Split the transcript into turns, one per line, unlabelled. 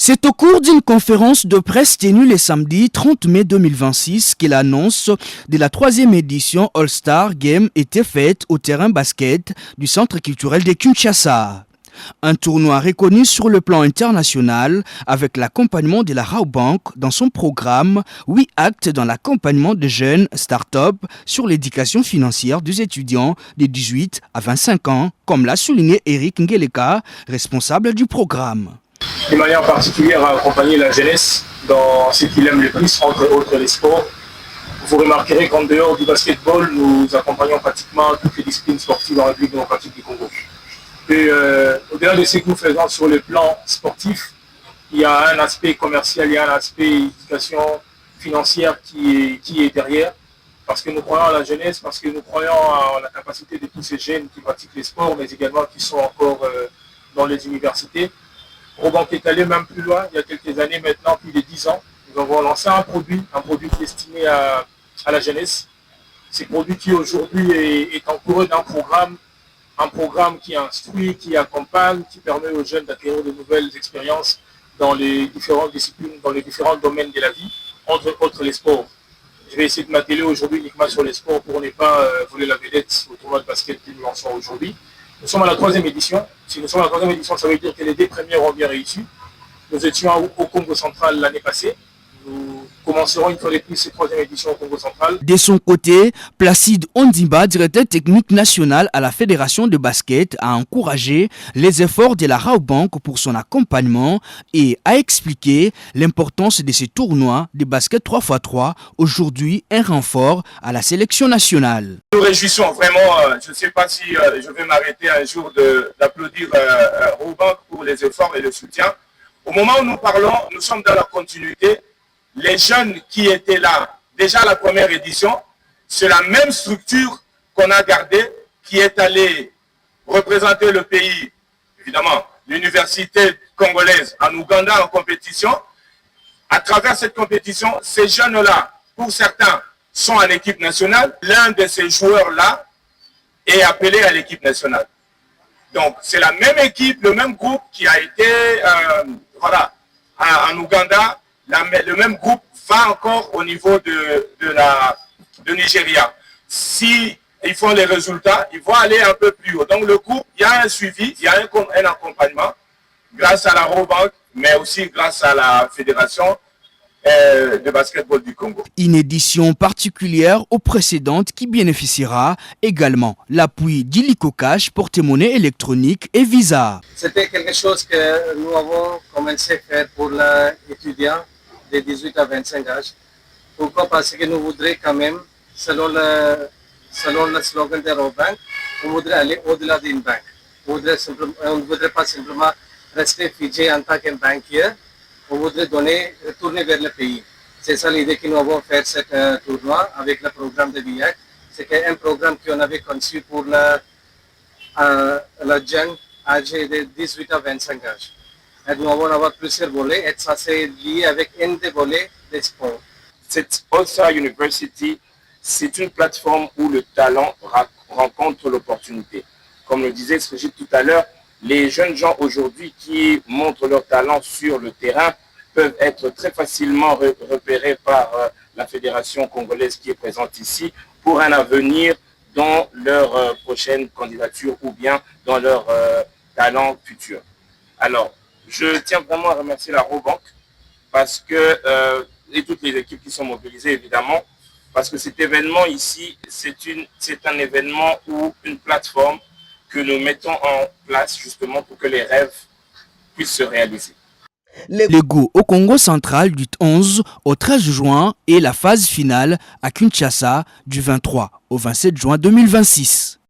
C'est au cours d'une conférence de presse tenue le samedi 30 mai 2026 que l'annonce de la 3e édition All-Star Game était faite au terrain basket du Centre culturel de Kinshasa. Un tournoi reconnu sur le plan international avec l'accompagnement de la Rabobank dans son programme 8 actes dans l'accompagnement de jeunes start-up sur l'éducation financière des étudiants de 18 à 25 ans, comme l'a souligné Eric Ngeleka, responsable du programme.
De manière particulière à accompagner la jeunesse dans ce qu'il aime le plus, entre autres les sports. Vous remarquerez qu'en dehors du basketball, nous accompagnons pratiquement toutes les disciplines sportives en République démocratique du Congo. Et au-delà de ce que nous faisons sur le plan sportif, il y a un aspect commercial, il y a un aspect éducation financière qui est derrière. Parce que nous croyons à la jeunesse, parce que nous croyons à la capacité de tous ces jeunes qui pratiquent les sports, mais également qui sont encore dans les universités. Rabobank est allé même plus loin, il y a quelques années maintenant, plus de 10 ans. Nous avons lancé un produit destiné à la jeunesse. Ce produit qui aujourd'hui est entouré d'un programme, un programme qui instruit, qui accompagne, qui permet aux jeunes d'acquérir de nouvelles expériences dans les différentes disciplines, dans les différents domaines de la vie, entre autres les sports. Je vais essayer de m'atteler aujourd'hui uniquement sur les sports pour ne pas voler la vedette au tournoi de basket que nous lançons aujourd'hui. Nous sommes à la 3e édition. Si nous sommes à la 3e édition, ça veut dire que les 2 premières ont bien réussi. Nous étions au Congo central l'année passée. Nous commencerons une fois de plus cette 3e édition au Congo central.
De son côté, Placide Ondimba, directeur technique national à la Fédération de basket, a encouragé les efforts de la Rabobank pour son accompagnement et a expliqué l'importance de ces tournois de basket 3x3, aujourd'hui un renfort à la sélection nationale.
Nous nous réjouissons vraiment, je ne sais pas si je vais m'arrêter un jour d'applaudir Rabobank pour les efforts et le soutien. Au moment où nous parlons, nous sommes dans la continuité. Les jeunes qui étaient là, déjà à la première édition, c'est la même structure qu'on a gardée, qui est allée représenter le pays, évidemment, l'université congolaise en Ouganda en compétition. À travers cette compétition, ces jeunes-là, pour certains, sont en équipe nationale. L'un de ces joueurs-là est appelé à l'équipe nationale. Donc, c'est la même équipe, le même groupe qui a été en Ouganda. Le même groupe va encore au niveau de Nigeria. Si ils font les résultats, ils vont aller un peu plus haut. Donc le groupe, il y a un suivi, il y a un accompagnement grâce à la Rabobank, mais aussi grâce à la Fédération de basketball du Congo.
Une édition particulière aux précédentes qui bénéficiera également l'appui d'Illico Cash, porte-monnaie électronique et Visa.
C'était quelque chose que nous avons commencé à faire pour les étudiants de 18 à 25 ans. Pourquoi? Parce que nous voudrions quand même, selon le slogan de Rabobank, on voudrait aller au-delà d'une banque. On ne voudrait pas simplement rester figé en tant qu'un banquier. On voudrait retourner vers le pays. C'est ça l'idée que nous avons fait ce tournoi avec le programme de BIAC. C'est un programme qu'on avait conçu pour la jeune âgée de 18 à 25 ans. Et nous allons avoir plusieurs volets et ça c'est lié avec un des volets des sports.
Cette All-Star University, c'est une plateforme où le talent rencontre l'opportunité. Comme le disait Srigit tout à l'heure, les jeunes gens aujourd'hui qui montrent leur talent sur le terrain peuvent être très facilement repérés par la fédération congolaise qui est présente ici pour un avenir dans leur prochaine candidature ou bien dans leur talent futur. Alors, je tiens vraiment à remercier la Rabobank parce que, et toutes les équipes qui sont mobilisées évidemment, parce que cet événement ici, c'est un événement ou une plateforme que nous mettons en place justement pour que les rêves puissent se réaliser.
Les Go au Congo central du 11 au 13 juin et la phase finale à Kinshasa du 23 au 27 juin 2026.